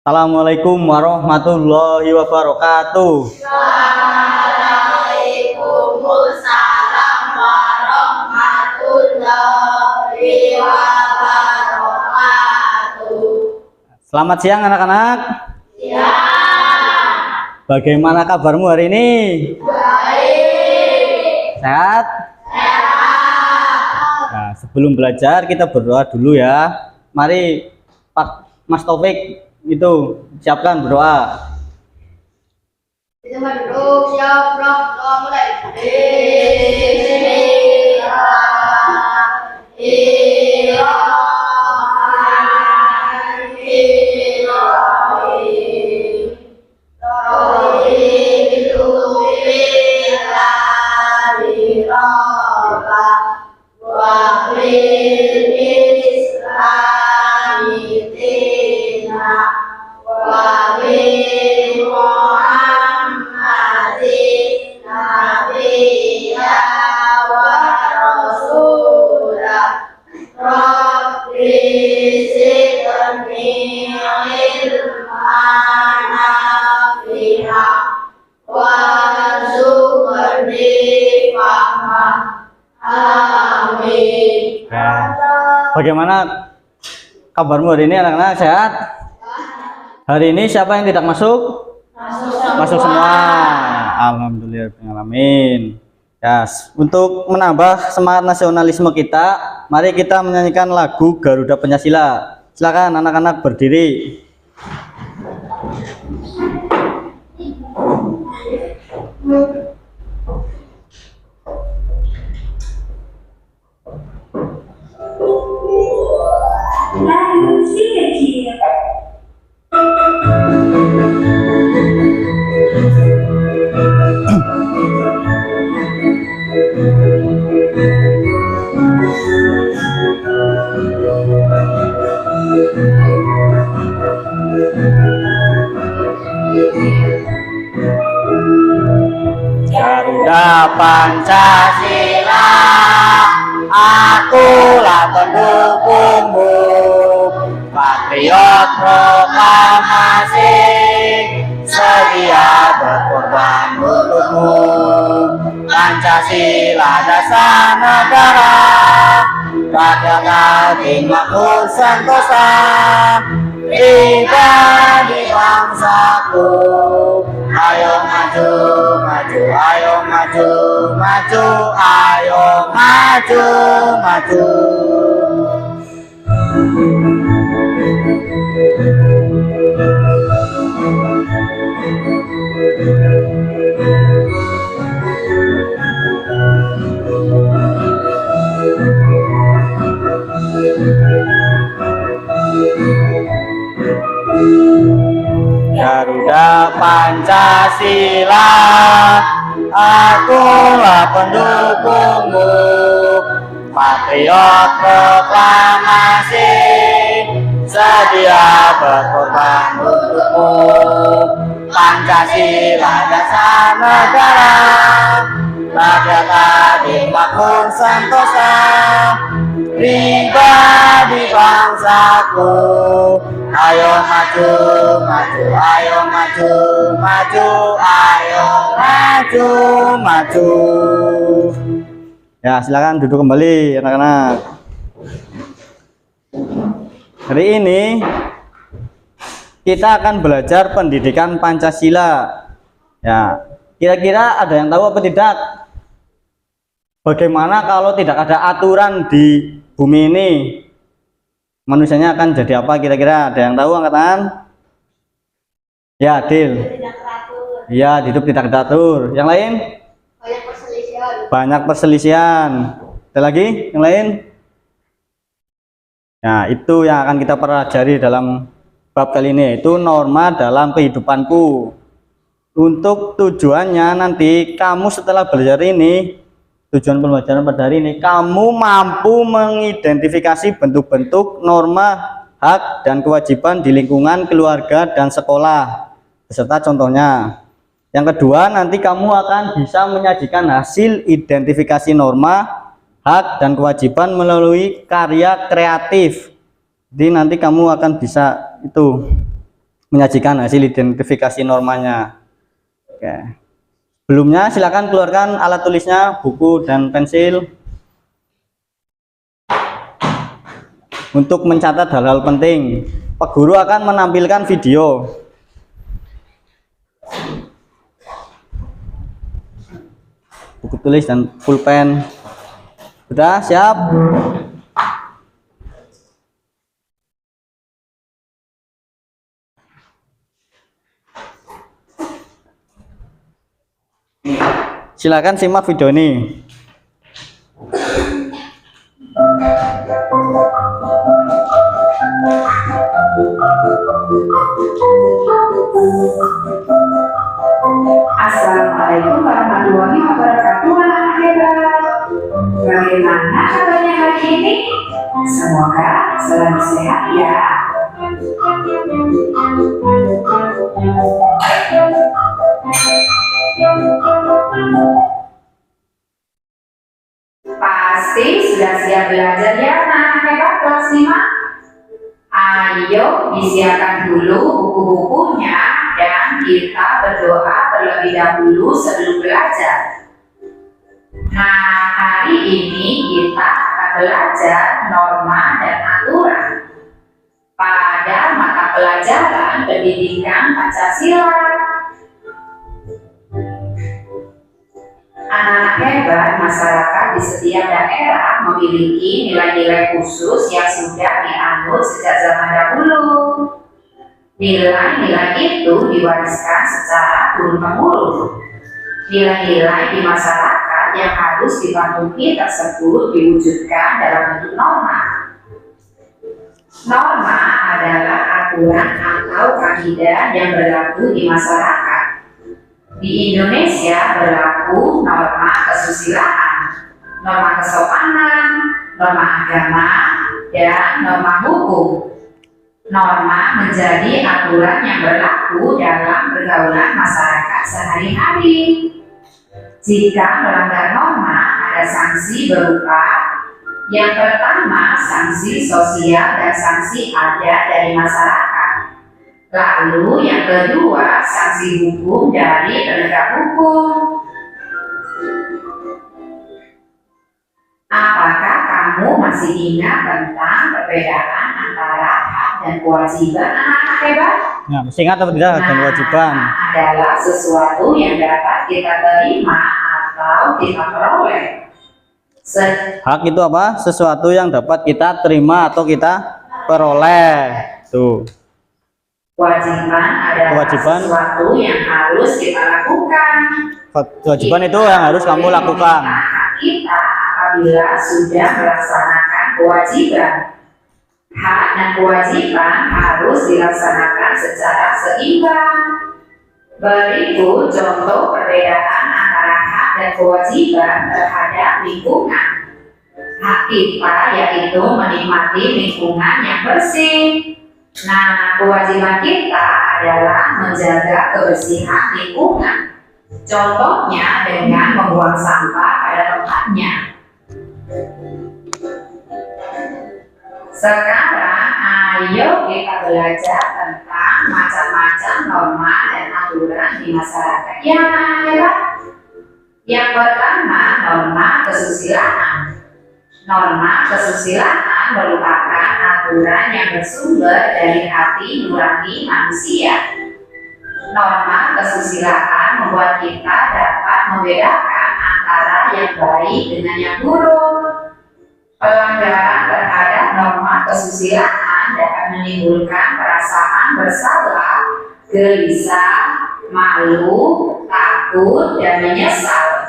Assalamualaikum warahmatullahi wabarakatuh. Waalaikumsalam warahmatullahi wabarakatuh. Selamat siang anak-anak. Ya. Bagaimana kabarmu hari ini? Baik. Sehat? Sehat. Nah, sebelum belajar kita berdoa dulu ya. Mari Pak Mas Taufik itu siapkan berdoa. Kita duduk siap doa mulai. Bagaimana kabarmu hari ini anak-anak, sehat? Hari ini siapa yang tidak masuk? Masuk semua. Alhamdulillahirobbilalamin. Ya, untuk menambah semangat nasionalisme kita, mari kita menyanyikan lagu Garuda Pancasila. Silakan anak-anak berdiri. Garuda Pancasila, akulah pendukungmu, patriot proklamasi, sedia berkorban untukmu. Pancasila dasar negara, rakyat makmur sentosa, pribadi bangsaku. Ayo maju, maju, ayo maju, maju, ayo maju, maju. Garuda Pancasila, akulah pendukungmu, patriot proklamasi, sedia berkorban untukmu. Pancasila dasar negara, rakyat adil makmur sentosa, pribadi bangsaku. Ayo maju, maju, ayo maju, maju, ayo maju, maju. Ya, silakan duduk kembali anak-anak. Hari ini kita akan belajar pendidikan Pancasila. Ya, kira-kira ada yang tahu apa tidak? Bagaimana kalau tidak ada aturan di bumi ini? Manusianya akan jadi apa kira-kira? Ada yang tahu angkat tangan? Ya, Dil. Ya, hidup tidak teratur. Yang lain? Banyak perselisihan. Banyak perselisihan. Ada lagi? Yang lain? Nah, itu yang akan kita pelajari dalam bab kali ini, yaitu norma dalam kehidupanku. Untuk tujuannya nanti kamu setelah belajar ini, tujuan pembelajaran pada hari ini, kamu mampu mengidentifikasi bentuk-bentuk norma, hak, dan kewajiban di lingkungan keluarga dan sekolah, beserta contohnya. Yang kedua, nanti kamu akan bisa menyajikan hasil identifikasi norma, hak, dan kewajiban melalui karya kreatif. Jadi nanti kamu akan bisa itu menyajikan hasil identifikasi normanya. Oke. Sebelumnya silakan keluarkan alat tulisnya, buku dan pensil untuk mencatat hal-hal penting. Pak Guru akan menampilkan video. Buku tulis dan pulpen. Sudah siap? Silakan simak video ini. Assalamualaikum warahmatullahi wabarakatuh, anak hebat. Bagaimana kabarnya hari ini? Semoga selalu sehat ya. Pasti sudah siap belajar ya anak hebat kelas 5? Ayo disiapkan dulu buku-bukunya dan kita berdoa terlebih dahulu sebelum belajar. Nah, hari ini kita akan belajar norma dan aturan pada mata pelajaran pendidikan Pancasila. Anak-anak hebat masyarakat di setiap daerah memiliki nilai-nilai khusus yang sudah dianut sejak zaman dahulu. Nilai-nilai itu diwariskan secara turun-temurun. Nilai-nilai di masyarakat yang harus dipatuhi tersebut diwujudkan dalam bentuk norma. Norma adalah aturan atau kaidah yang berlaku di masyarakat. Di Indonesia berlaku norma kesusilaan, norma kesopanan, norma agama, dan norma hukum. Norma menjadi aturan yang berlaku dalam pergaulan masyarakat sehari-hari. Jika melanggar norma, ada sanksi berupa yang pertama, sanksi sosial dan sanksi adat dari masyarakat. Lalu yang kedua, sanksi hukum dari penegak hukum. Apakah kamu masih ingat tentang perbedaan antara hak dan kewajiban anak-anak hebat? Nah, masih ingat atau tidak dan kewajiban? Adalah sesuatu yang dapat kita terima atau kita peroleh. Hak itu apa? Sesuatu yang dapat kita terima atau kita peroleh. Tuh. Kewajiban adalah sesuatu yang harus kita lakukan. Kewajiban itu yang harus kamu lakukan. Hak kita apabila sudah melaksanakan kewajiban. Hak dan kewajiban harus dilaksanakan secara seimbang. Berikut contoh perbedaan antara hak dan kewajiban terhadap lingkungan. Hak kita yaitu menikmati lingkungan yang bersih. Nah, kewajiban kita adalah menjaga kebersihan lingkungan. Contohnya dengan membuang sampah pada tempatnya. Sekarang, ayo kita belajar tentang macam-macam norma dan aturan di masyarakat yang ada. Yang pertama, norma kesusilaan. Norma kesusilaan merupakan aturan yang bersumber dari hati nurani manusia. Norma kesusilaan membuat kita dapat membedakan antara yang baik dengan yang buruk. Pelanggaran terhadap norma kesusilaan dapat menimbulkan perasaan bersalah, gelisah, malu, takut, dan menyesal.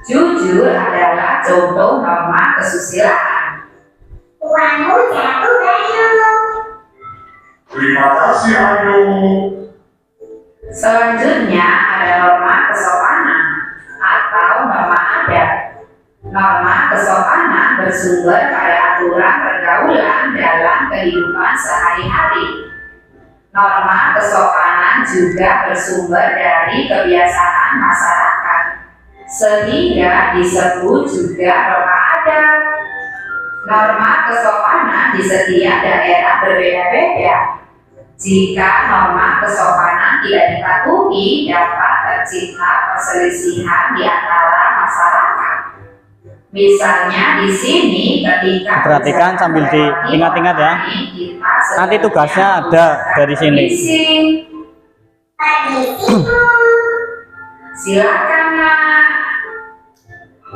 Jujur adalah contoh norma kesusilaan. Uangmu jatuh Bayu. Terima kasih Ayu. Selanjutnya ada norma kesopanan atau norma adat. Norma kesopanan bersumber pada aturan pergaulan dalam kehidupan sehari-hari. Norma kesopanan juga bersumber dari kebiasaan masyarakat, sehingga disebut juga norma adat. Norma kesopanan di setiap daerah berbeda-beda. Jika norma kesopanan tidak dipatuhi, dapat tercipta perselisihan di antara masyarakat. Misalnya di sini ketika perhatikan sambil diingat-ingat ya. Nanti tugasnya ada dari sini. Silakan Nak.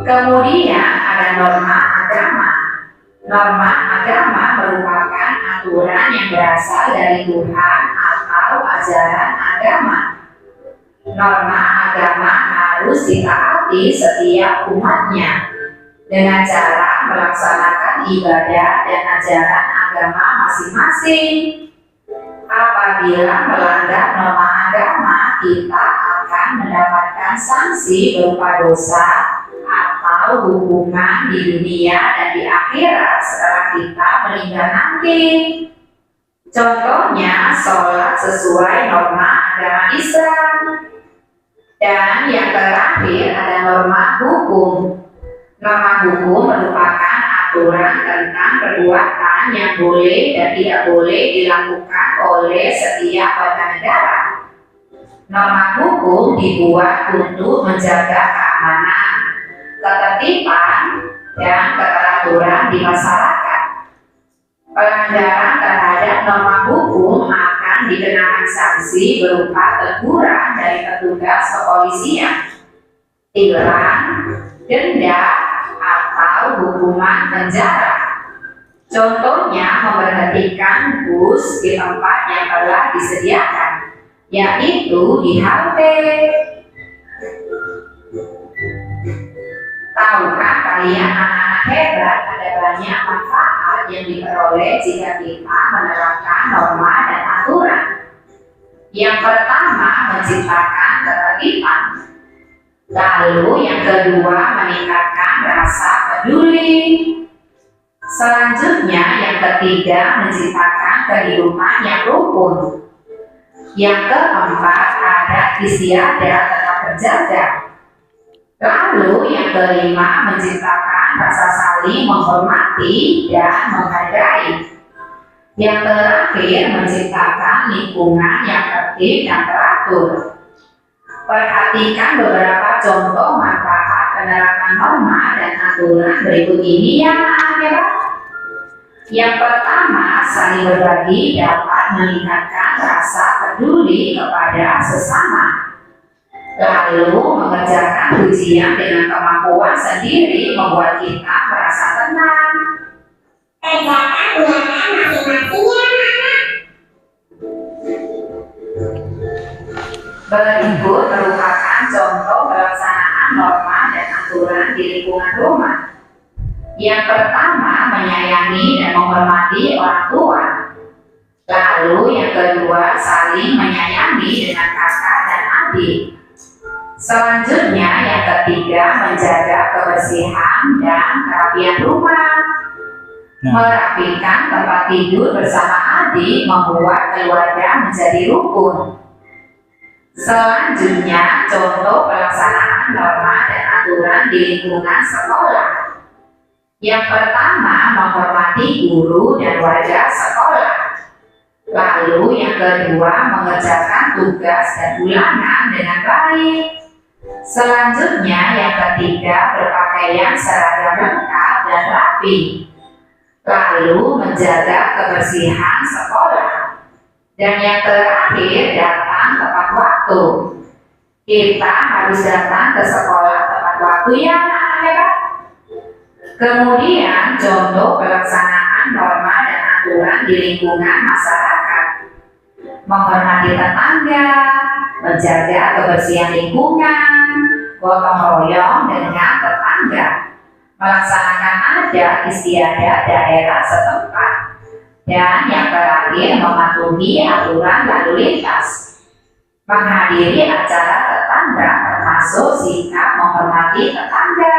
Kemudian ada norma agama. Norma agama merupakan aturan yang berasal dari Tuhan atau ajaran agama. Norma agama harus ditaati setiap umatnya dengan cara melaksanakan ibadah dan ajaran agama masing-masing. Apabila melanggar norma agama, kita akan mendapatkan sanksi berupa dosa atau hukuman di dunia dan di akhirat setelah kita meninggal nanti. Contohnya, sholat sesuai norma agama Islam. Dan yang terakhir ada norma hukum. Norma hukum merupakan aturan tentang perbuatan yang boleh dan tidak boleh dilakukan oleh setiap warga negara. Norma hukum dibuat untuk menjaga keamanan, ketertiban, dan keteraturan di masyarakat. Pelanggaran terhadap norma hukum akan dikenakan sanksi berupa teguran dari petugas kepolisian, tilang, denda, atau hukuman penjara. Contohnya memberhentikan bus di tempat yang telah disediakan, yaitu di halte. Tahukah kalian anak-anak hebat, ada banyak manfaat yang diperoleh jika kita menerapkan norma dan aturan. Yang pertama, menciptakan ketertiban. Lalu yang kedua, meningkatkan rasa peduli. Selanjutnya yang ketiga, menciptakan kehidupan yang rukun. Yang keempat, adat istiadat tetap terjaga. Lalu yang kelima, menciptakan rasa saling menghormati dan menghargai. Yang terakhir, menciptakan lingkungan yang tertib dan teratur. Perhatikan beberapa contoh manfaat penerapan norma dan aturan berikut ini ya anak-anak. Yang pertama, saling berbagi dapat meningkatkan rasa peduli kepada sesama. Lalu mengerjakan ujian dengan kemampuan sendiri membuat kita merasa tenang. Kerjakan ulangan masing-masing ya anak-anak. Berikut merupakan contoh pelaksanaan norma dan aturan di lingkungan rumah. Yang pertama, menyayangi dan menghormati orang tua. Lalu yang kedua, saling menyayangi dengan kakak dan adik. Selanjutnya yang ketiga, menjaga kebersihan dan kerapian rumah. Merapikan tempat tidur bersama adik membuat keluarga menjadi rukun. Selanjutnya, contoh pelaksanaan norma dan aturan di lingkungan sekolah. Yang pertama, menghormati guru dan warga sekolah. Lalu yang kedua, mengerjakan tugas dan ulangan dengan baik. Selanjutnya yang ketiga, berpakaian seragam lengkap dan rapi. Lalu menjaga kebersihan sekolah. Dan yang terakhir, datang tepat waktu. Kita harus datang ke sekolah tepat waktu ya anak-anak. Kemudian contoh pelaksanaan norma dan aturan di lingkungan masyarakat. Menghormati tetangga, menjaga kebersihan lingkungan, gotong royong dengan tetangga, melaksanakan adat istiadat daerah setempat, dan yang terakhir mematuhi aturan lalu lintas, menghadiri acara tetangga termasuk sikap menghormati tetangga.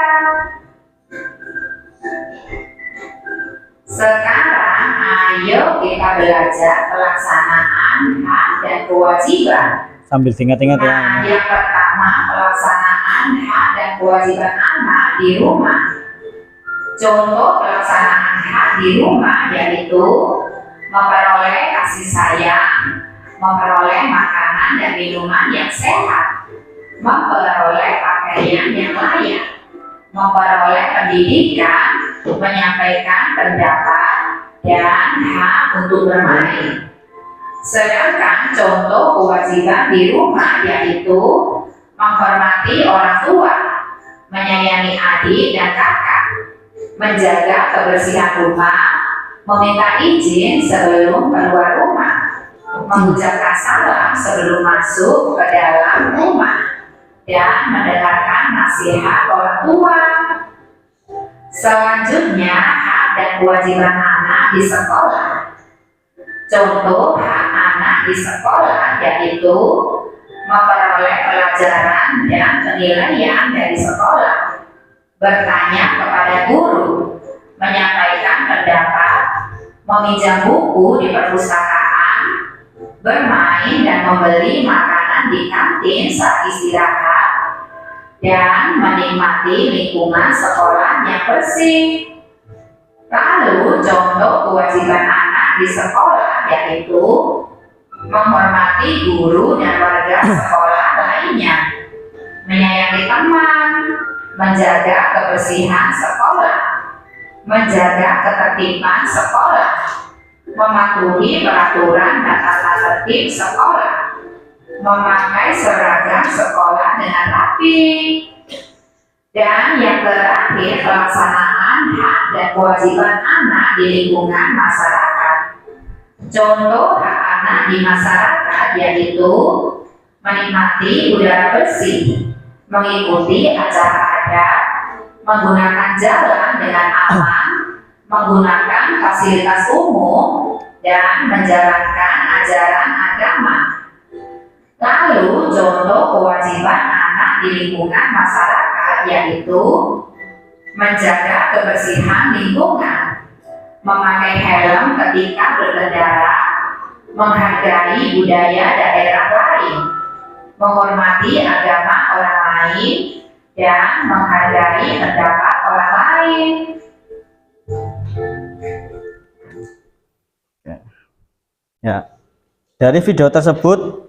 Sekarang ayo kita belajar pelaksanaan hak dan kewajiban. Sambil ingat-ingat ya. Nah, yang pertama, pelaksanaan hak dan kewajiban anak di rumah. Contoh pelaksanaan hak di rumah yaitu memperoleh kasih sayang, memperoleh makanan dan minuman yang sehat, memperoleh pakaian yang layak, memperoleh pendidikan, menyampaikan pendapat, dan hak untuk bermain. Sedangkan contoh kewajiban di rumah yaitu menghormati orang tua, menyayangi adik dan kakak, menjaga kebersihan rumah, meminta izin sebelum keluar rumah, mengucapkan salam sebelum masuk ke dalam rumah, dan mendengarkan nasihat orang tua. Selanjutnya, hak dan kewajiban anak di sekolah. Contoh hak anak di sekolah yaitu memperoleh pelajaran dan penilaian dari sekolah, bertanya kepada guru, menyampaikan pendapat, meminjam buku di perpustakaan, bermain dan membeli makanan di kantin saat istirahat, dan menikmati lingkungan sekolah yang bersih. Lalu contoh kewajiban anak di sekolah yaitu menghormati guru dan warga sekolah lainnya, menyayangi teman, menjaga kebersihan sekolah, menjaga ketertiban sekolah, mematuhi peraturan dan tata tertib sekolah, memakai seragam sekolah dengan rapi. Dan yang terakhir, pelaksanaan hak dan kewajiban anak di lingkungan masyarakat. Contoh hak anak di masyarakat yaitu menikmati udara bersih, mengikuti acara adat, menggunakan jalan dengan aman, menggunakan fasilitas umum, dan menjalankan ajaran agama. Lalu contoh kewajiban anak di lingkungan masyarakat yaitu menjaga kebersihan lingkungan, memakai helm ketika berkendara, menghargai budaya daerah lain, menghormati agama orang lain, dan menghargai pendapat orang lain. Ya, dari video tersebut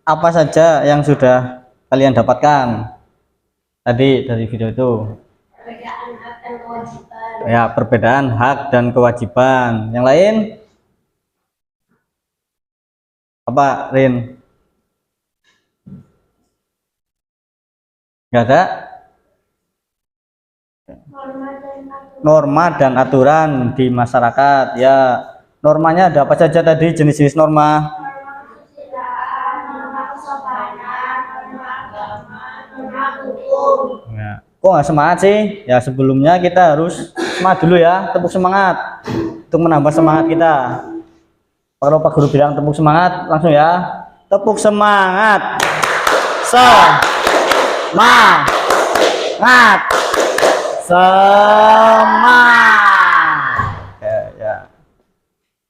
apa saja yang sudah kalian dapatkan tadi dari video itu? Perbedaan hak dan kewajiban. Ya, perbedaan hak dan kewajiban. Yang lain apa, Rin? Nggak ada? Norma dan aturan di masyarakat. Ya, normanya ada apa saja tadi, jenis-jenis norma? Norma kesopanan, norma agama, norma hukum. Ya. Kok nggak semangat sih? Ya, sebelumnya kita harus semangat dulu ya, tepuk semangat untuk menambah semangat kita. Kalau Pak Guru bilang tepuk semangat, langsung ya, tepuk semangat. Semangat. Ya.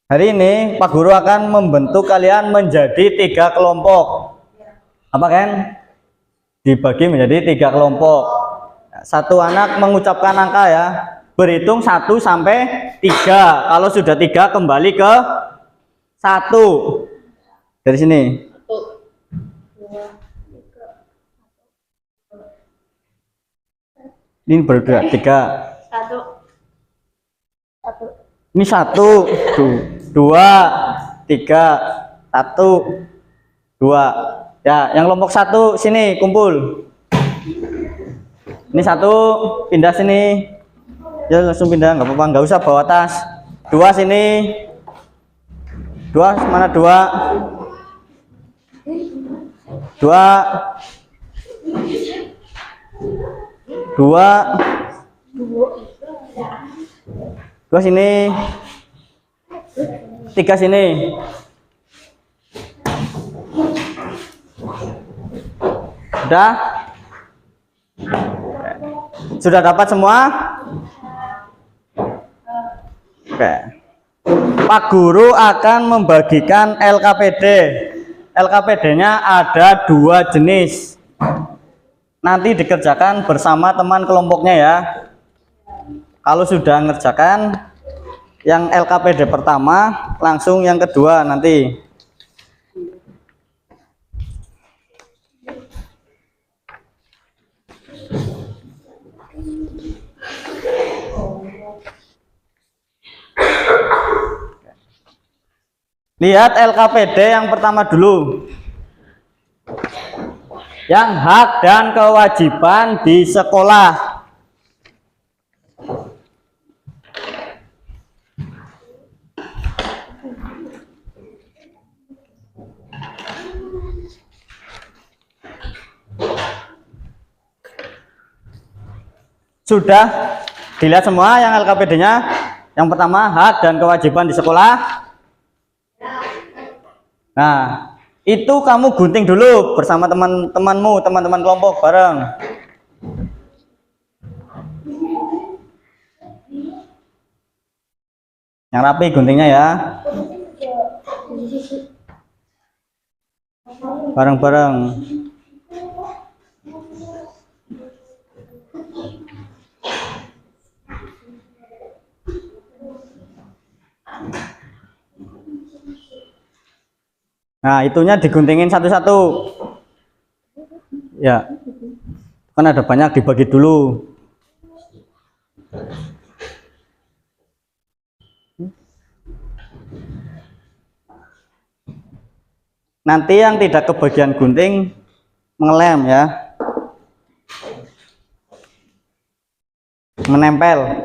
Hari ini Pak Guru akan membentuk kalian menjadi 3 kelompok. Apa kan? Dibagi menjadi 3 kelompok. Satu anak mengucapkan angka ya, berhitung 1 sampai 3. Kalau sudah 3 kembali ke 1. Dari sini. 1, 2, 3. Ini baru 3. 1. Ini 1, 2, 3, 1, 2. Ya, yang kelompok 1 sini kumpul. Ini 1 pindah sini. Ya, langsung pindah, nggak apa-apa, nggak usah bawa tas. 2 sini. 2 mana 2? 2. 2 sini. 3 sini. Sudah dapat semua? Oke. Pak Guru akan membagikan LKPD. LKPD-nya ada 2 jenis. Nanti dikerjakan bersama teman kelompoknya ya. Kalau sudah ngerjakan, yang LKPD pertama, langsung yang kedua nanti. Lihat LKPD yang pertama dulu. Yang hak dan kewajiban di sekolah. Sudah dilihat semua yang LKPD-nya. Yang pertama, hak dan kewajiban di sekolah. Nah, itu kamu gunting dulu bersama teman-temanmu, teman-teman kelompok bareng. Yang rapi guntingnya ya. Bareng-bareng. Nah, itunya diguntingin satu-satu. Ya. Kan ada banyak, dibagi dulu. Nanti yang tidak kebagian gunting mengelem ya. Menempel.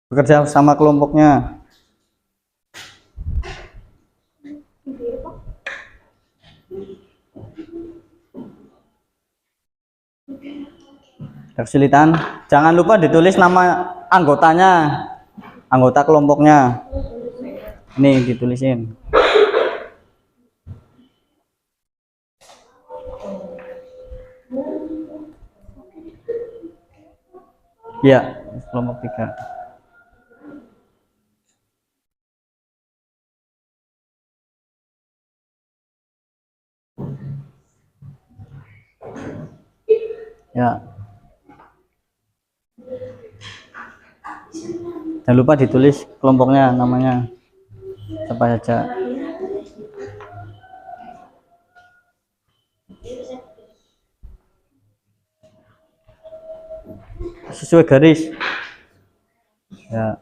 Bekerja sama kelompoknya. Kesulitan, jangan lupa ditulis nama anggotanya, anggota kelompoknya. Ini ditulisin. Ya, kelompok 3. Ya. Jangan lupa ditulis kelompoknya, namanya apa saja. Sesuai garis. Ya.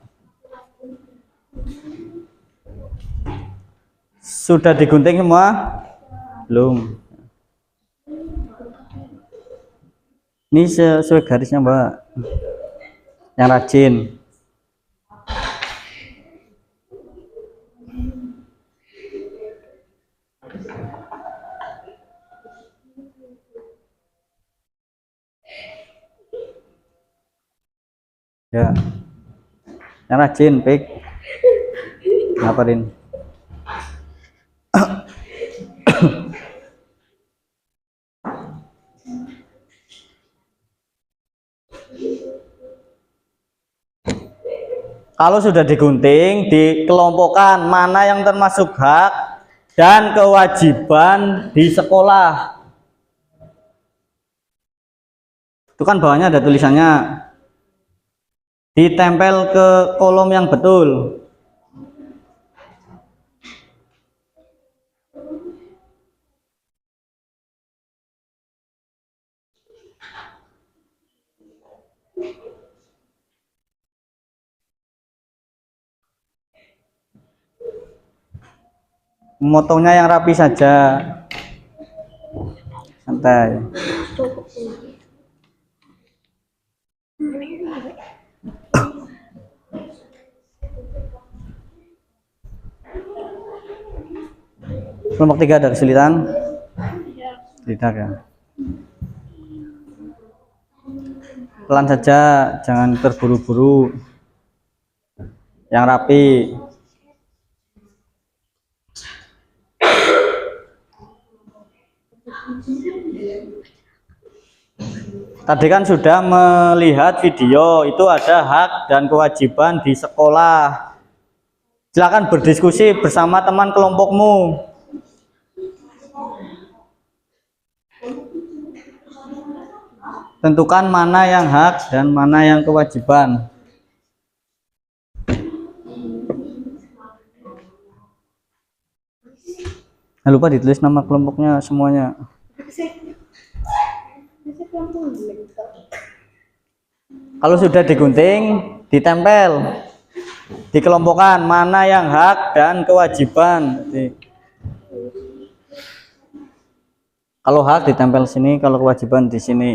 Sudah digunting semua? Belum. Ini sesuai garisnya, Mbak. Yang rajin. Ya. Yang rajin, Pik. Ngapain? Kalau sudah digunting, dikelompokkan mana yang termasuk hak dan kewajiban di sekolah. Itu kan bawahnya ada tulisannya. Ditempel ke kolom yang betul. Memotongnya yang rapi saja, santai. Kelompok 3 ada kesulitan? Tidak ya. Pelan saja, jangan terburu-buru. Yang rapi. Tadi kan sudah melihat video, itu ada hak dan kewajiban di sekolah. Silakan berdiskusi bersama teman kelompokmu. Tentukan mana yang hak dan mana yang kewajiban. Jangan lupa ditulis nama kelompoknya semuanya. Kalau sudah digunting, ditempel, dikelompokkan mana yang hak dan kewajiban. Kalau hak ditempel sini, kalau kewajiban di sini.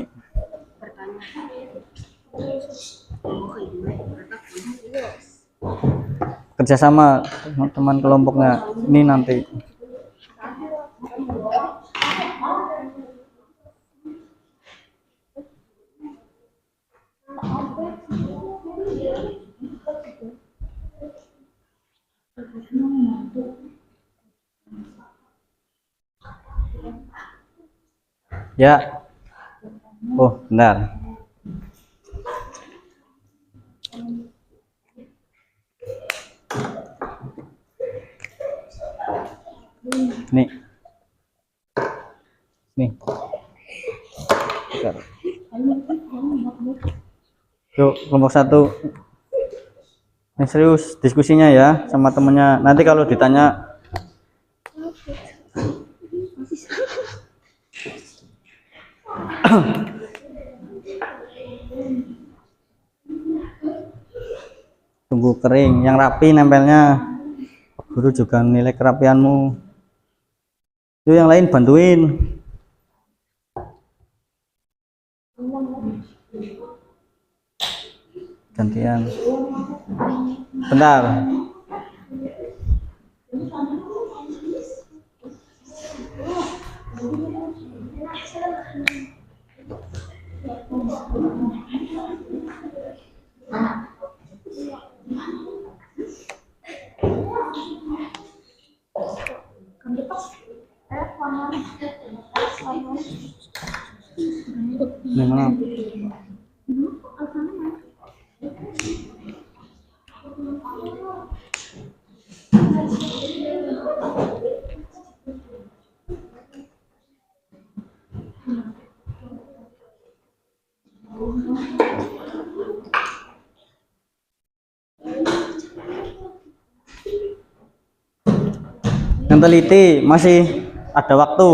Kerjasama teman kelompoknya ini nanti. Ya. Oh, benar. Nih. Nih. Yuk, kelompok 1. Ini serius diskusinya ya sama temennya. Nanti kalau ditanya tunggu kering, yang rapi nempelnya. Guru juga nilai kerapianmu. Itu yang lain bantuin. Gantian. Bentar. Ini mana? Yang teliti masih ada waktu.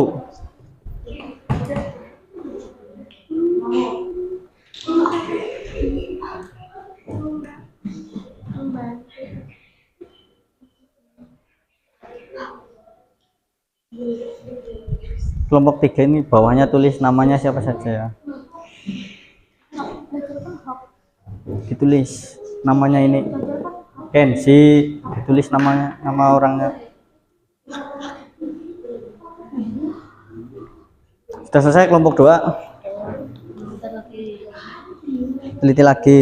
Kelompok 3 ini bawahnya tulis namanya siapa saja ya. Ditulis namanya ini. Kenzi, ditulis namanya, nama orangnya. Sudah selesai kelompok 2. Teliti lagi.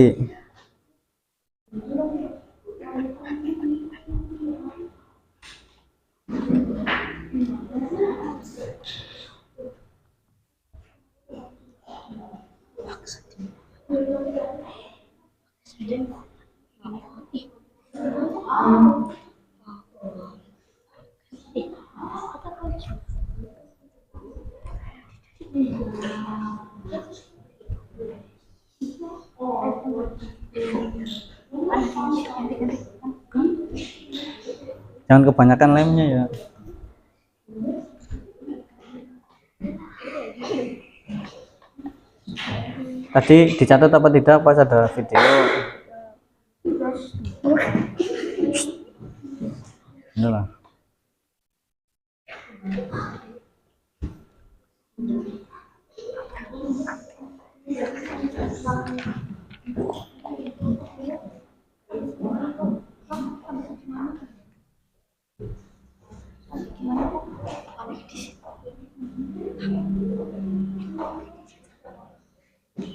Jangan kebanyakan lemnya ya. Tadi dicatat apa tidak pas ada video? Inilah.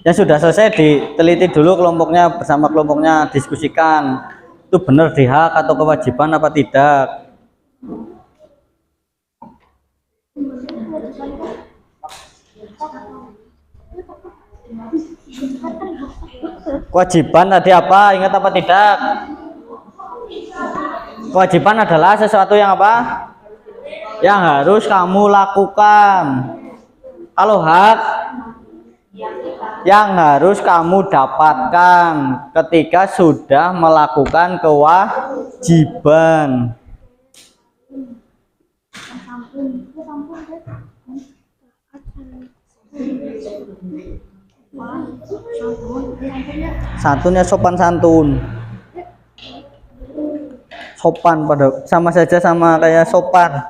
Ya sudah selesai, diteliti dulu kelompoknya, bersama kelompoknya diskusikan itu benar di hak atau kewajiban apa tidak. Kewajiban tadi apa? Ingat apa tidak? Kewajiban adalah sesuatu yang apa? Yang harus kamu lakukan. Kalau hak yang harus kamu dapatkan ketika sudah melakukan kewajiban. Santunnya sopan santun. Sopan pada sama saja sama kayak sopan.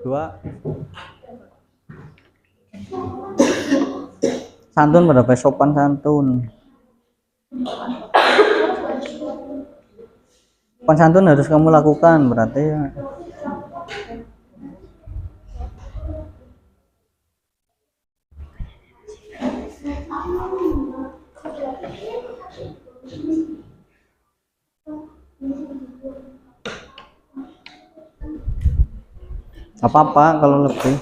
Dua. Santun pada sopan santun. Sopan santun harus kamu lakukan berarti ya. Apa-apa kalau lebih.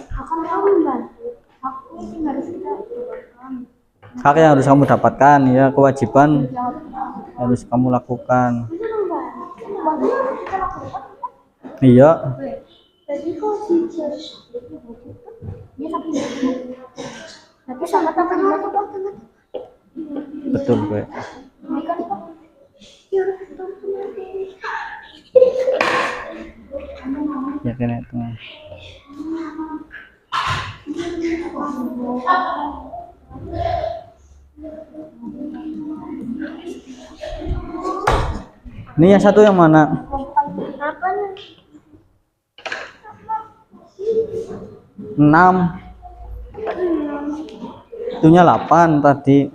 Hak yang harus kamu dapatkan ya, kewajiban harus kamu lakukan. Iya. Betul, gue. Ya kena itu. Ini yang satu yang mana? 6. Itunya 8 tadi.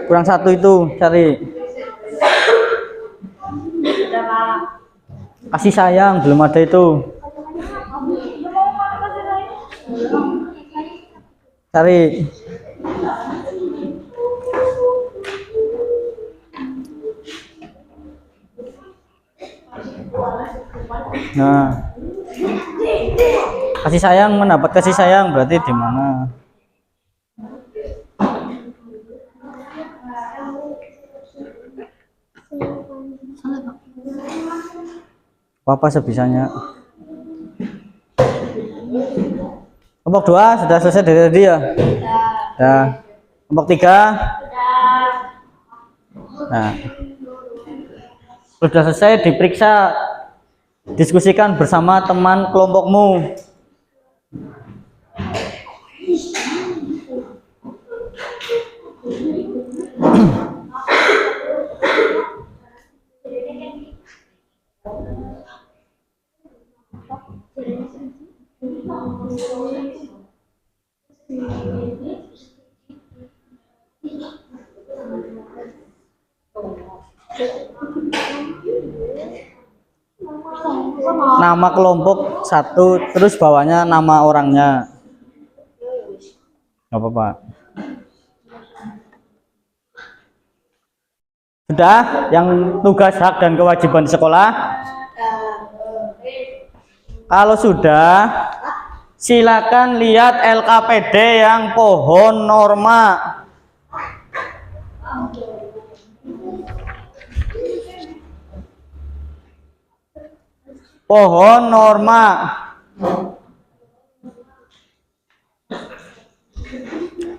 Kurang 1 itu, cari. Kasih sayang belum ada itu. Cari. Nah, kasih sayang, mendapat kasih sayang berarti di mana? Apa sebisanya. Kelompok 2 sudah selesai dari tadi ya? Sudah. Kelompok 3. Nah, sudah selesai, diperiksa, diskusikan bersama teman kelompokmu. Nama kelompok 1 terus bawahnya nama orangnya. Nggak apa-apa. Sudah yang tugas hak dan kewajiban di sekolah? Kalau sudah, silakan lihat LKPD yang pohon norma. Pohon norma.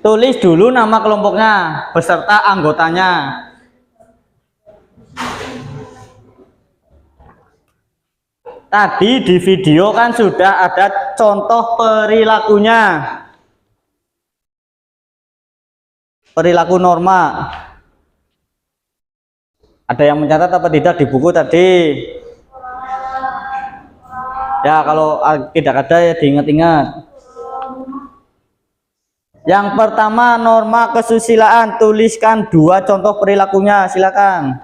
Tulis dulu nama kelompoknya beserta anggotanya. Tadi di video kan sudah ada contoh perilakunya. Perilaku norma. Ada yang mencatat apa tidak di buku tadi? Ya, kalau tidak ada ya diingat-ingat. Yang pertama, norma kesusilaan. Tuliskan 2 contoh perilakunya, silakan.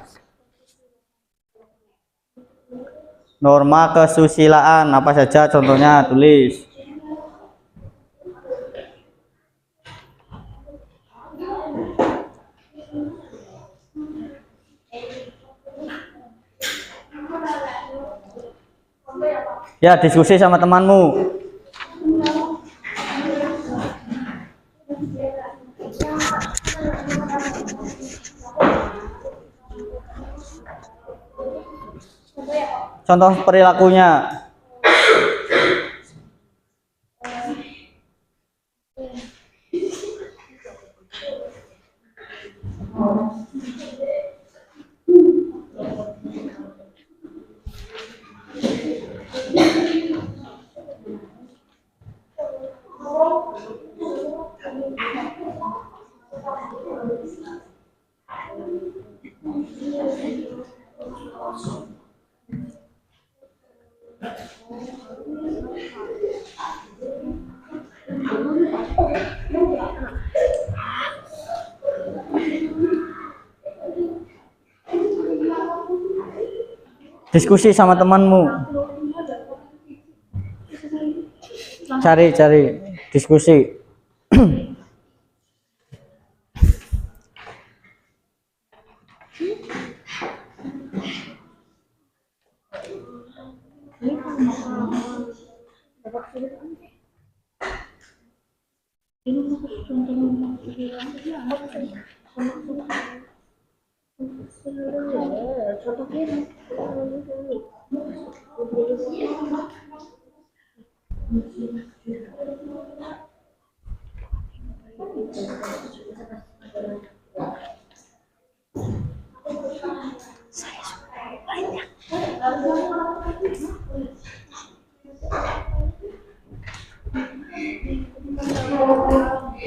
Norma kesusilaan apa saja contohnya, tulis. Ya, diskusi sama temanmu. Contoh perilakunya. Diskusi sama temanmu. Cari diskusi.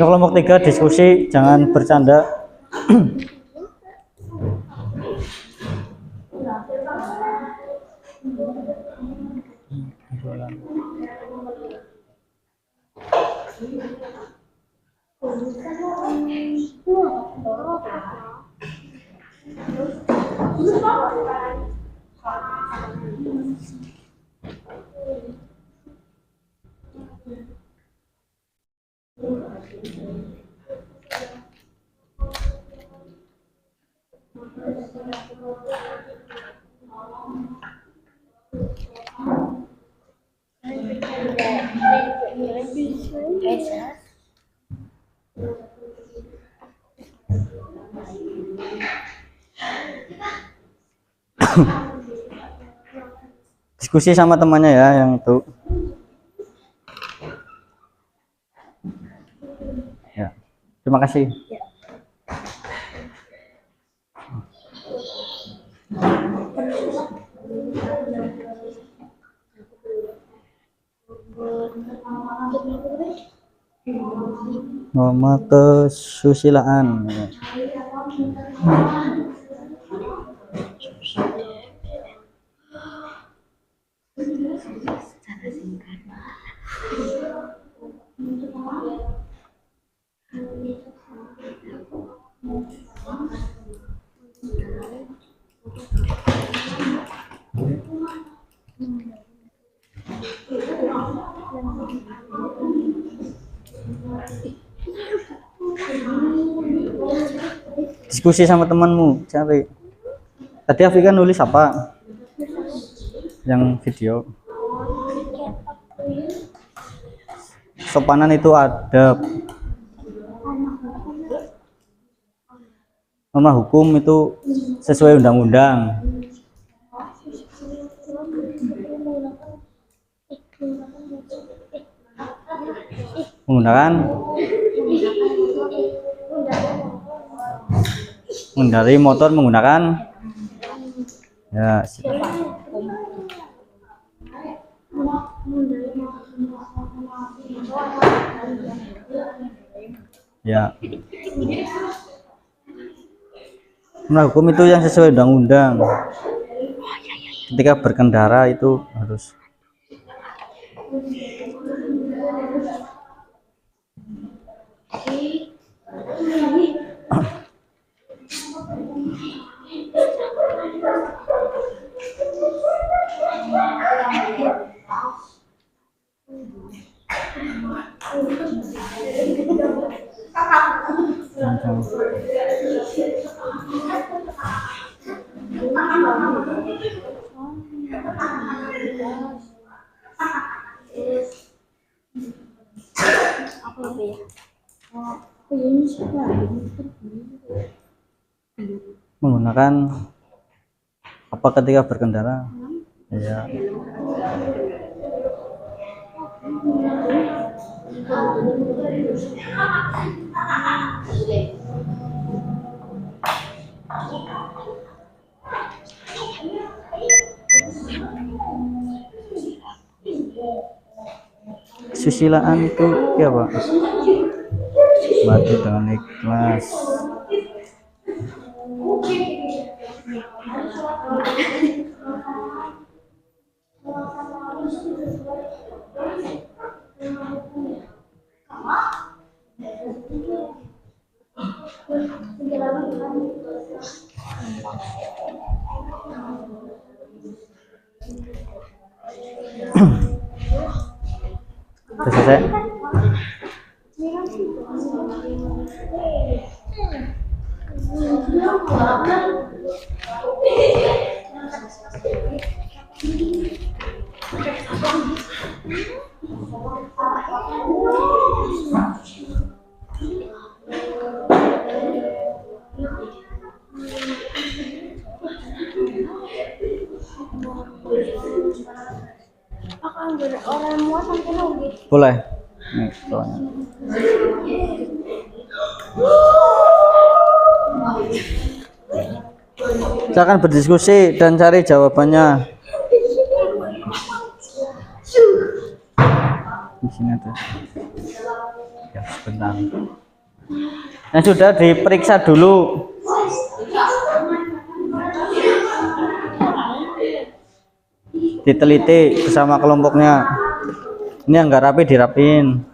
Kelompok 3 diskusi, jangan bercanda. Diskusi sama temannya ya yang itu. Ya, terima kasih. Norma kesusilaan. Diskusi sama temanmu, cari. Tadi Afika nulis apa? Yang video. Sopanan itu adab. Norma hukum itu sesuai undang-undang. Menggunakan mengendarai motor menggunakan ya ya nah, hukum itu yang sesuai undang-undang. Ketika berkendara itu harus Menggunakan apa ketika berkendara? Ya. Susilaan itu ya Pak, mati dengan ikhlas. Sudah selesai? Boleh. Nih, soalnya. Silakan berdiskusi dan cari jawabannya. Di sini ada. Ya, sebentar. Yang sudah diperiksa dulu. Diteliti bersama kelompoknya. Ini yang nggak rapi dirapin.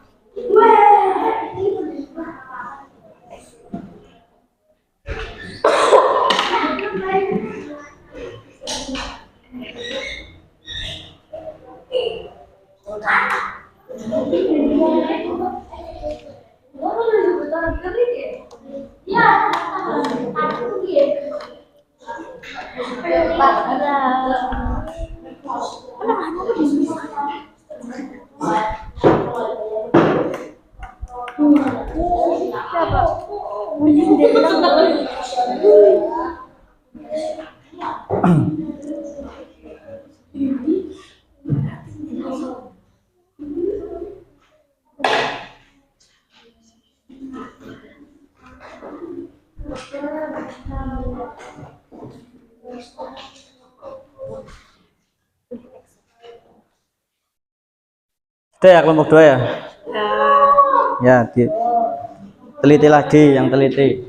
Sudah ya kelompok 2 ya? Ya, teliti lagi yang teliti.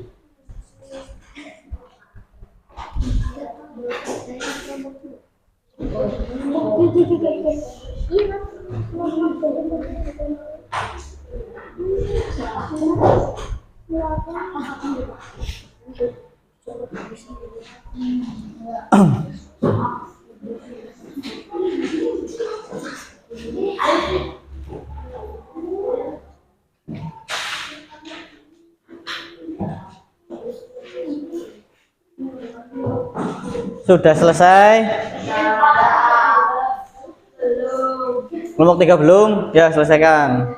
Sudah selesai? Kelompok 3 belum? Ya, selesaikan.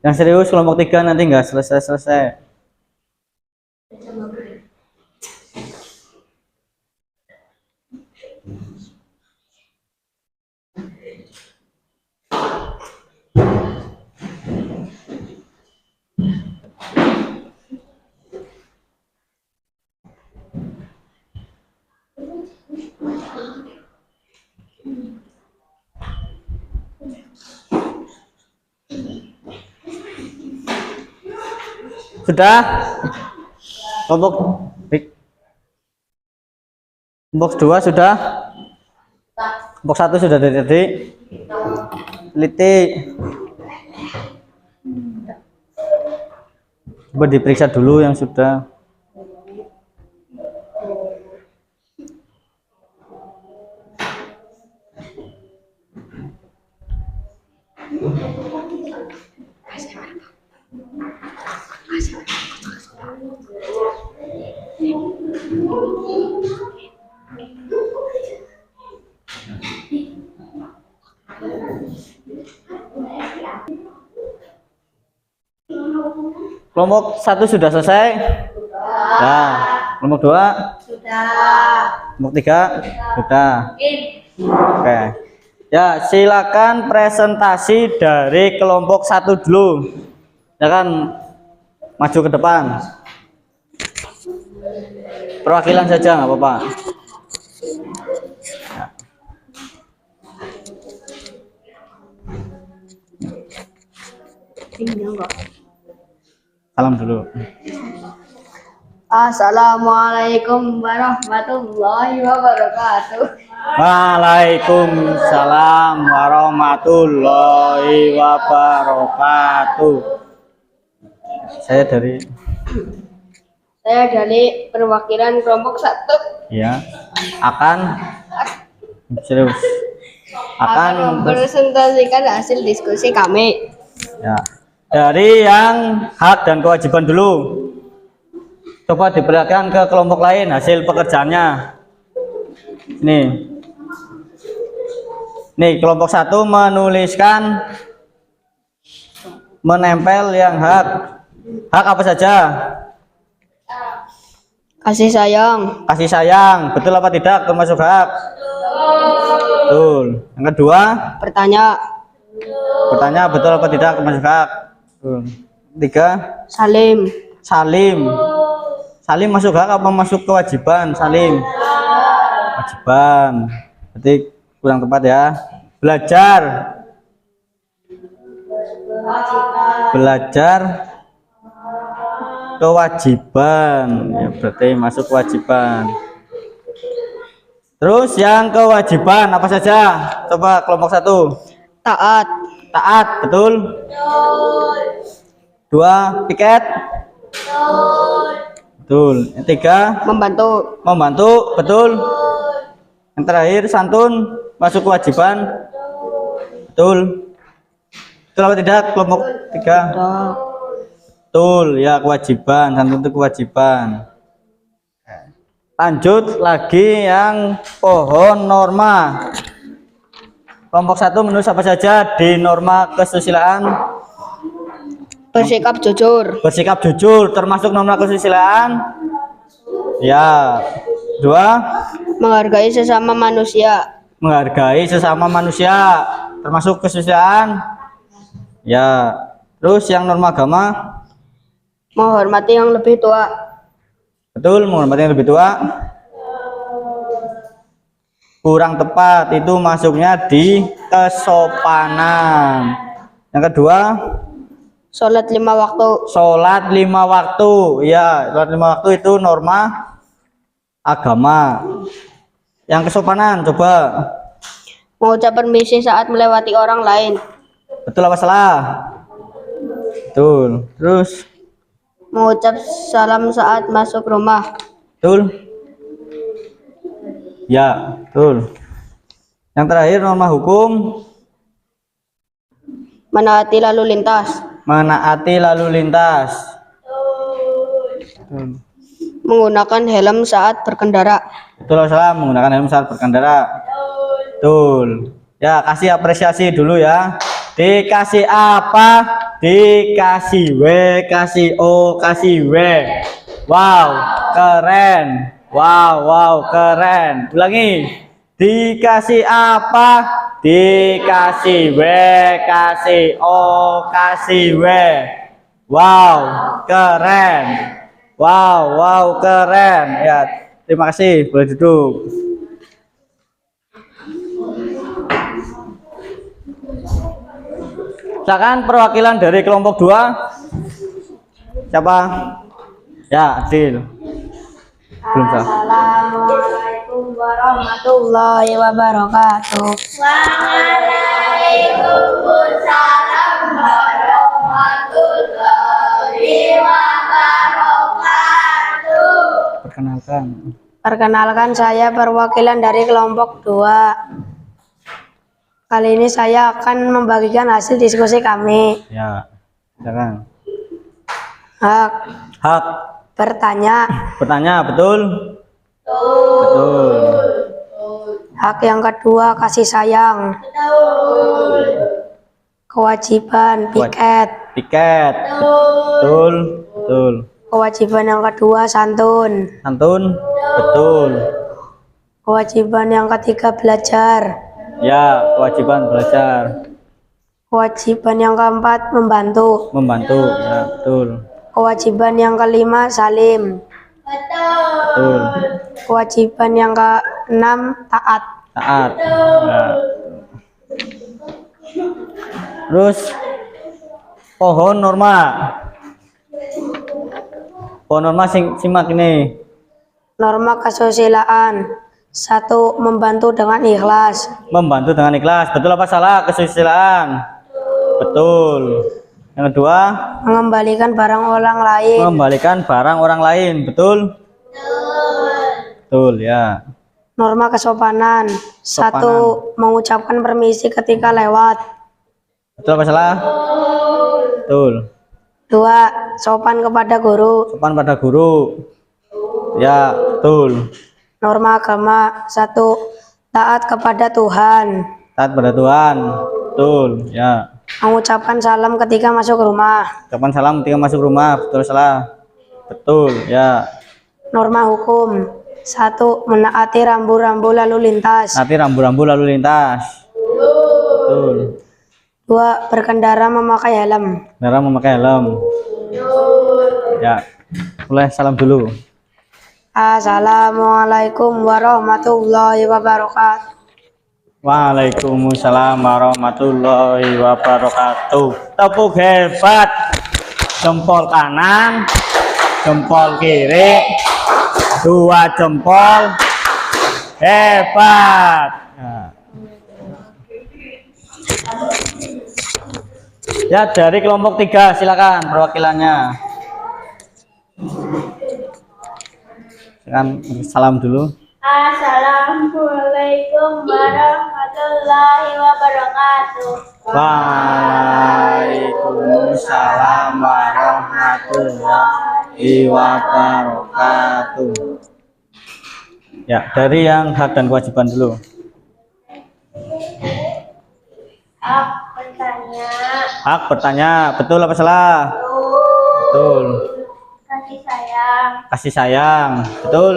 Yang serius kelompok 3 nanti nggak selesai-selesai. Sudah? Kelompok 2 sudah? Kelompok 1 sudah tadi? Teliti. Coba diperiksa dulu yang sudah. Kelompok 1 sudah selesai? Nah, kelompok 2? Sudah. Kelompok 3? Sudah. Oke. Ya, silakan presentasi dari kelompok 1 dulu. Ya kan, maju ke depan. Perwakilan saja nggak apa-apa. Salam dulu. Assalamualaikum warahmatullahi wabarakatuh. Waalaikumsalam warahmatullahi wabarakatuh. Saya dari perwakilan kelompok 1 ya serius akan mempresentasikan hasil diskusi kami. ya, dari yang hak dan kewajiban dulu. Coba diperlihatkan ke kelompok lain hasil pekerjaannya. Nih kelompok 1 menuliskan, menempel yang hak apa saja? Kasih sayang. Kasih sayang, betul apa tidak termasuk hak? Betul. Yang kedua, bertanya betul apa tidak termasuk hak? Betul. 3, salim masuk hak apa masuk kewajiban? Salim kewajiban, berarti kurang tepat ya. Belajar kewajiban ya, berarti masuk kewajiban. Terus yang kewajiban apa saja? Coba kelompok 1. Taat, betul. 2, piket, betul. Yang 3, membantu, betul. Yang terakhir, santun, masuk kewajiban, betul. Betul apa tidak kelompok 3? Betul ya, kewajiban, santun itu kewajiban. Lanjut lagi yang pohon norma. Kelompok 1 menulis apa saja di norma kesusilaan? Bersikap jujur termasuk norma kesusilaan. Ya. 2, menghargai sesama manusia termasuk kesusilaan. Ya. Terus yang norma agama? menghormati yang lebih tua. Betul, menghormati yang lebih tua. Kurang tepat, itu masuknya di kesopanan. Yang kedua, Sholat 5 waktu. Ya, sholat 5 waktu itu norma agama. Yang kesopanan, coba. Mengucap permisi saat melewati orang lain. Betul apa salah? Betul. Terus Mengucap salam saat masuk rumah. betul. Ya, betul. Yang terakhir norma hukum. Menaati lalu lintas. Betul. Menggunakan helm saat berkendara. Betul atau salah menggunakan helm saat berkendara? Betul. Ya, kasih apresiasi dulu ya. Dikasih apa? Dikasih W, kasih O, kasih W. Wow, keren. Wow, keren. Ulangi. Dikasih apa? Dikasih W, kasih O, kasih W. Wow, keren. Wow, keren. Ya, terima kasih. Boleh duduk. Silakan perwakilan dari kelompok 2. Siapa? Ya, Adil. Belum sah. Assalamualaikum warahmatullahi wabarakatuh. Waalaikumsalam warahmatullahi wabarakatuh. Perkenalkan, saya perwakilan dari kelompok 2. Kali ini saya akan membagikan hasil diskusi kami. Ya, silakan. Hak Hak bertanya. bertanya, betul? Betul. Hak yang kedua, kasih sayang. Kewajiban, piket. Piket. Betul. Betul. Kewajiban yang kedua, santun. Santun. Betul. Kewajiban yang ketiga, belajar. Ya, kewajiban belajar. Kewajiban yang keempat, membantu. Membantu. Ya, betul. Kewajiban yang kelima, salim. Betul. Kewajiban yang keenam, taat. Taat. Ya. Terus pohon norma. Pohon norma simak ini. Norma kesusilaan. 1. Membantu dengan ikhlas. Membantu dengan ikhlas. Betul apa salah? Kesusilaan. Betul. Yang kedua, Mengembalikan barang orang lain. mengembalikan barang orang lain. Betul? Betul, ya. Norma kesopanan. 1. Mengucapkan permisi ketika lewat. Betul apa salah? Betul. 2. Sopan kepada guru. Sopan pada guru. Ya, betul. Norma agama. 1. Taat kepada Tuhan. Taat pada Tuhan. Betul, ya. Mengucapkan salam ketika masuk rumah. Ucapan salam ketika masuk rumah. Betul salah? Betul, ya. Norma hukum. 1. Menaati rambu-rambu lalu lintas. Nanti rambu-rambu lalu lintas. Betul. 2. Berkendara memakai helm. Kendaraan memakai helm. Ya. Mulai salam dulu. Assalamualaikum warahmatullahi wabarakatuh. Waalaikumsalam warahmatullahi wabarakatuh. Tepuk hebat. Jempol kanan, jempol kiri, 2 jempol. Hebat. Nah. Ya, dari kelompok 3 silakan perwakilannya. Silakan salam dulu. Assalamualaikum warahmatullahi wabarakatuh. Waalaikumsalam warahmatullahi wabarakatuh. Ya, dari yang hak dan kewajiban dulu. Hak bertanya. Hak bertanya, betul apa salah? Betul. Kasih sayang. Kasih sayang, betul.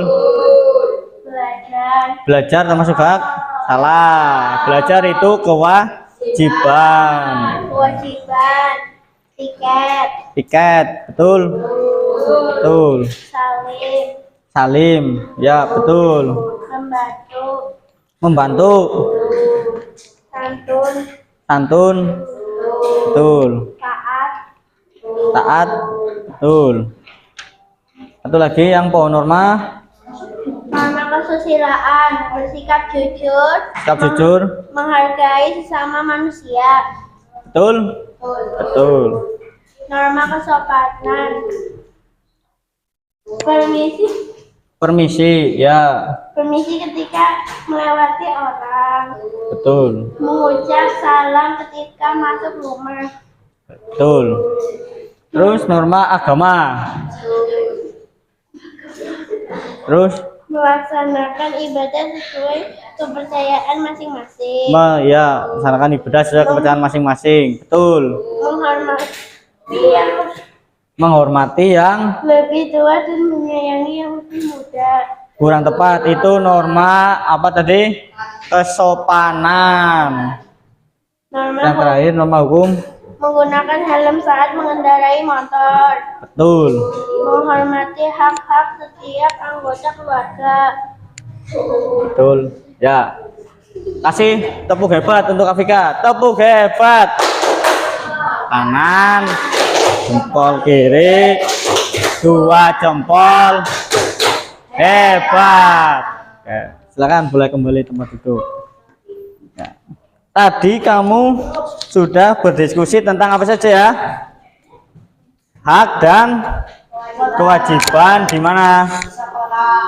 Belajar. Belajar termasuk hak? Salah. Belajar itu kewajiban. Kewajiban. Tiket. Tiket, betul. Betul. Salim. Salim, ya betul. Membantu. Membantu. Santun. Santun, betul. Taat. Taat, betul. Satu lagi yang pohon norma. Norma kesusilaan. Bersikap jujur. Sikap jujur, Menghargai sesama manusia. betul. Betul. Norma kesopanan. Permisi. Permisi, ya Permisi ketika melewati orang. betul. Mengucap salam ketika masuk rumah. Betul. Terus norma agama. Terus Melaksanakan ibadah sesuai kepercayaan masing-masing. ya, laksanakan ibadah sesuai kepercayaan masing-masing. Betul. Menghormati yang Menghormati yang lebih tua dan menyayangi yang lebih muda. kurang tepat itu norma apa tadi? Kesopanan. Norma Yang terakhir norma hukum. menggunakan helm saat mengendarai motor. Betul. Menghormati hak-hak setiap anggota keluarga. Betul. Ya. Kasih tepuk hebat untuk Afika. Tepuk hebat. Kanan, jempol kiri, 2 jempol. Hebat. Oke, silakan boleh kembali tempat duduk. Ya. Tadi kamu sudah berdiskusi tentang apa saja ya? Hak dan kewajiban di mana?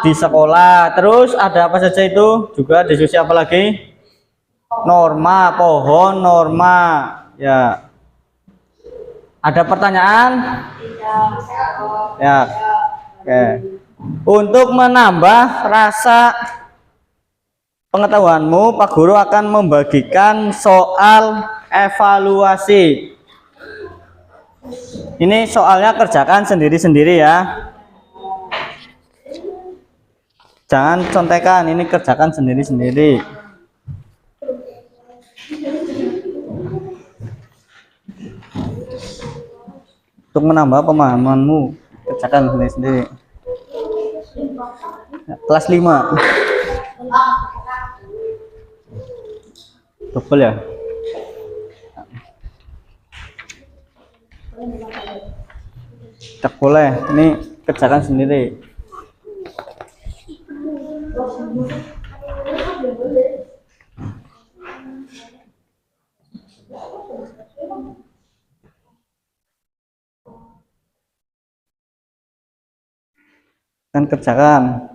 Di sekolah. Terus ada apa saja itu? Juga diskusi apa lagi? Norma, pohon, norma. Ya. Ada pertanyaan? Ya. Oke. Untuk menambah rasa pengetahuanmu, Pak Guru akan membagikan soal evaluasi. Ini soalnya kerjakan sendiri-sendiri ya. Jangan contekan, ini kerjakan sendiri-sendiri. Untuk menambah pemahamanmu, kerjakan sendiri-sendiri. Kelas 5. Double ya? Tak boleh, ini kerjakan sendiri. Kan kerjakan.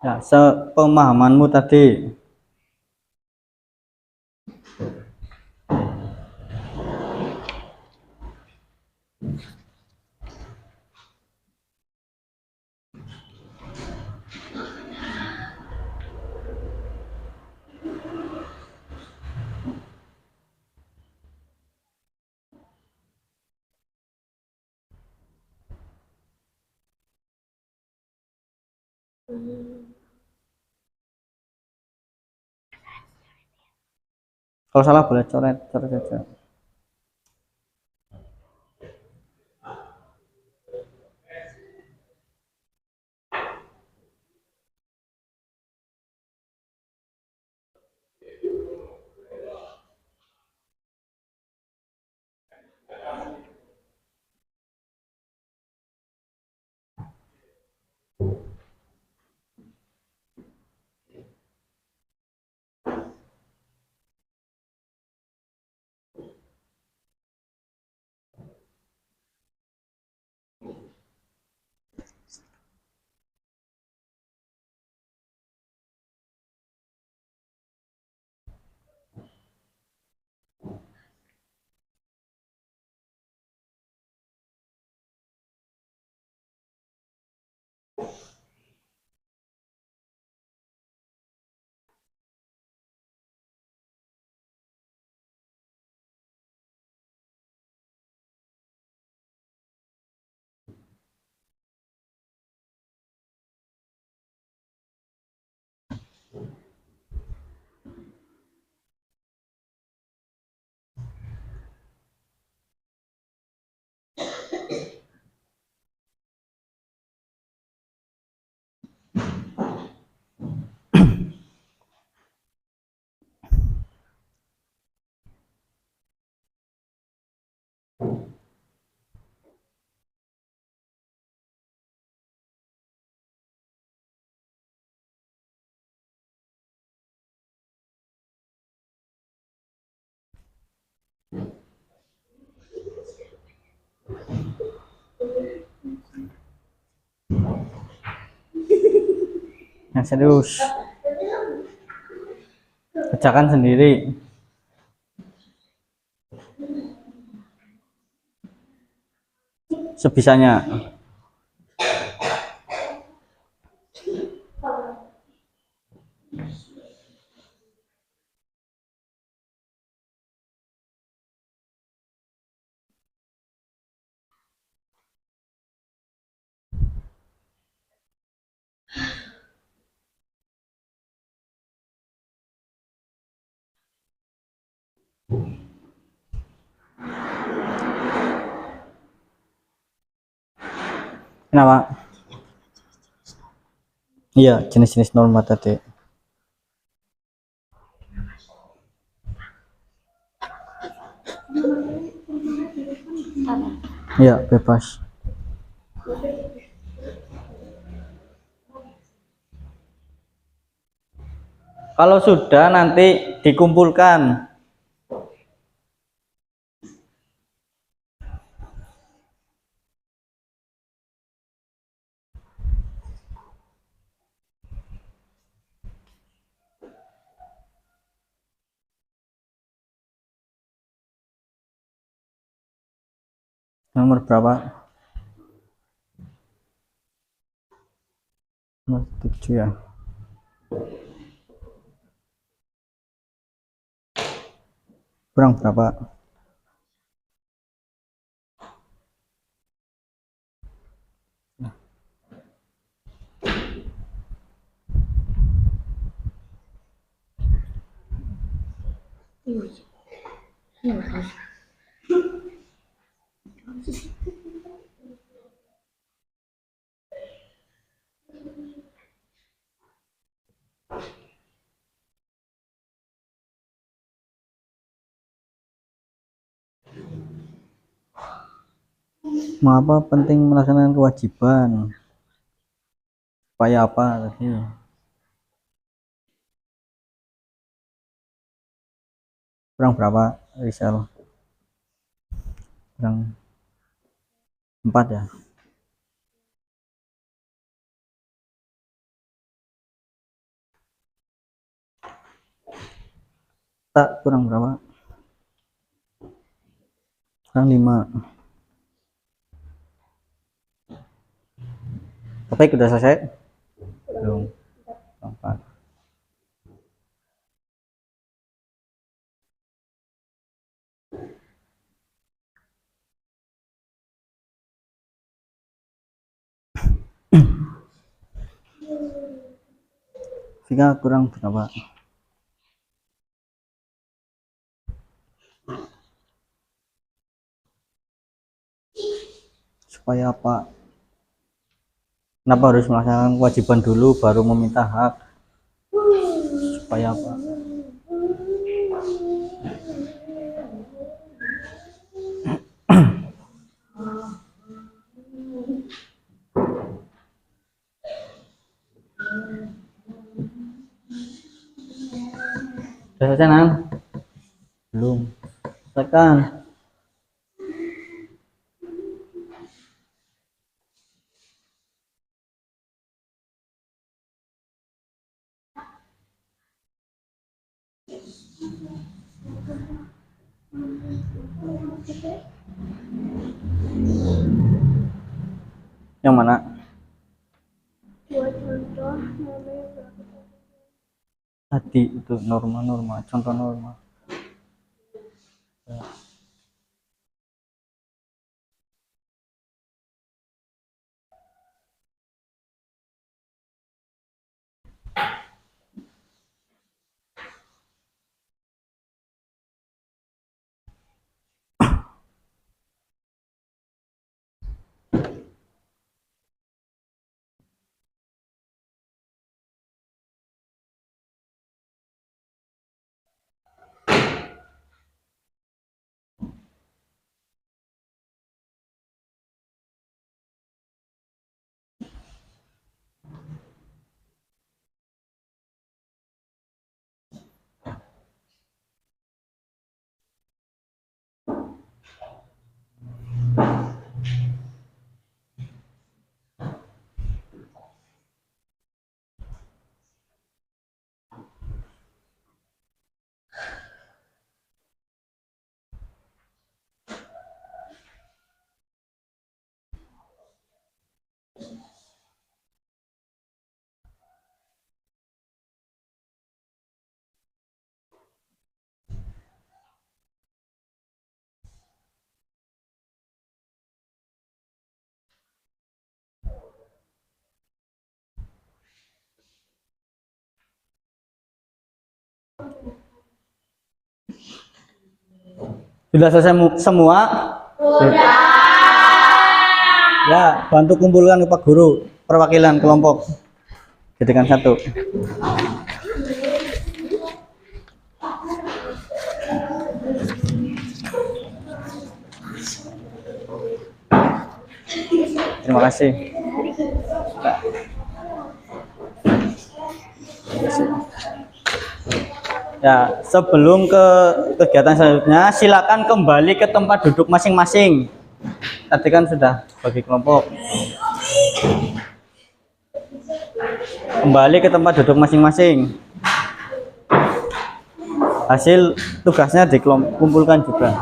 Ya, sepemahamanmu tadi. Kalau salah boleh coret saja. Nah, serius. Kerjakan sendiri. Sebisanya. Kenapa? Iya, jenis-jenis norma tadi. Iya, bebas. Kalau sudah nanti dikumpulkan. Nomor berapa? Nomor 7 ya. Kurang berapa? Mengapa penting melaksanakan kewajiban? Supaya apa tadi? Kurang berapa, Rizal? Kurang 4 ya. Tak, kurang berapa? Kurang 5. Topik udah selesai? Belum. 4. Vika kurang berapa? Supaya apa? Kenapa harus melaksanakan kewajiban dulu baru meminta hak? Supaya apa? Sudah selesai, Nan? Belum. Tekan. Yang mana? Tadi itu norma-norma, contoh norma. Sudah selesai semua? Sudah. Ya, bantu kumpulkan ke Pak Guru perwakilan kelompok. Jadikan satu. Terima kasih. Ya, sebelum ke kegiatan selanjutnya, silakan kembali ke tempat duduk masing-masing. Tadi kan sudah bagi kelompok. Kembali ke tempat duduk masing-masing. Hasil tugasnya dikumpulkan juga.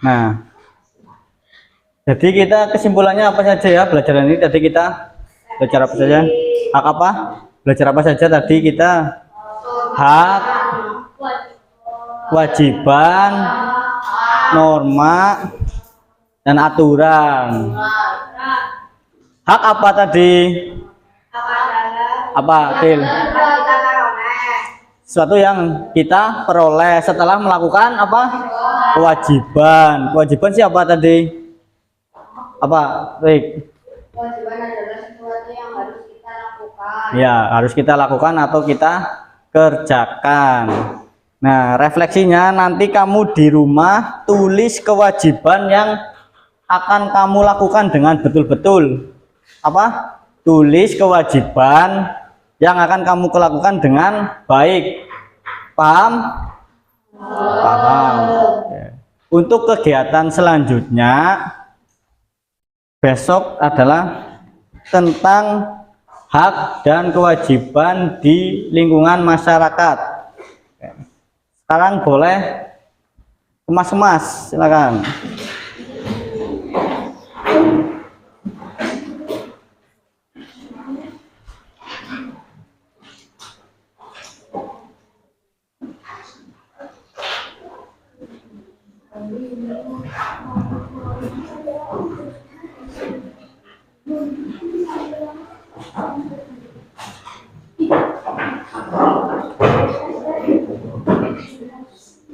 Nah, jadi kita kesimpulannya apa saja ya belajar ini? Tadi kita belajar apa saja? Hak apa? Belajar apa saja tadi kita? Hak, kewajiban, norma, dan aturan. Hak apa tadi? Apa, Til? Sesuatu yang kita peroleh setelah melakukan apa? Kewajiban. Kewajiban siapa tadi? Apa, Rick? Kewajiban adalah sesuatu yang harus kita lakukan. Ya, harus kita lakukan atau kita kerjakan. Nah, refleksinya nanti kamu di rumah tulis kewajiban yang akan kamu lakukan dengan betul-betul. Apa? Tulis kewajiban yang akan kamu lakukan dengan baik. Paham? Paham. Ya. Untuk kegiatan selanjutnya besok adalah tentang hak dan kewajiban di lingkungan masyarakat. Sekarang boleh kemas-kemas, silakan.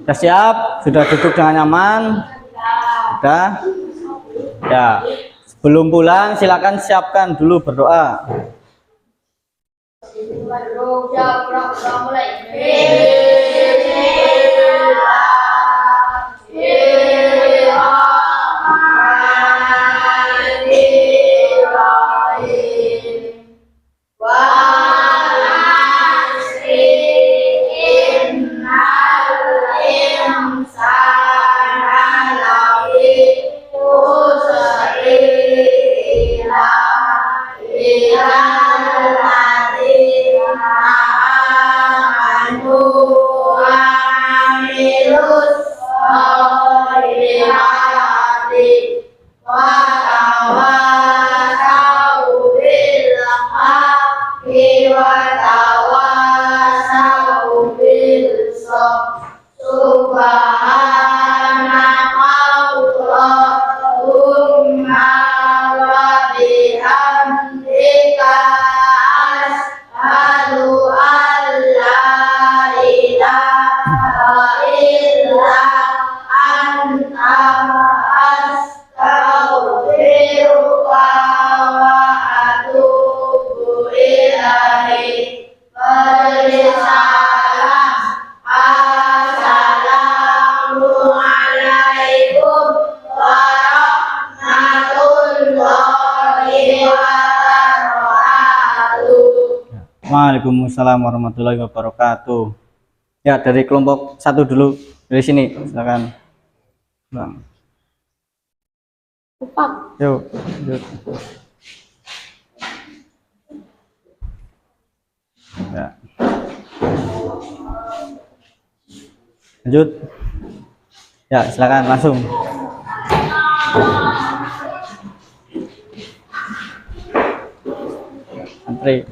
Sudah siap? Sudah duduk dengan nyaman? Sudah? Ya. Sebelum pulang silakan siapkan dulu berdoa. Waalaikumsalam warahmatullahi wabarakatuh. Ya, dari kelompok satu dulu, dari sini, silakan. Bang. Yuk, yuk. Ya. Lanjut. Ya, silakan langsung. Antri.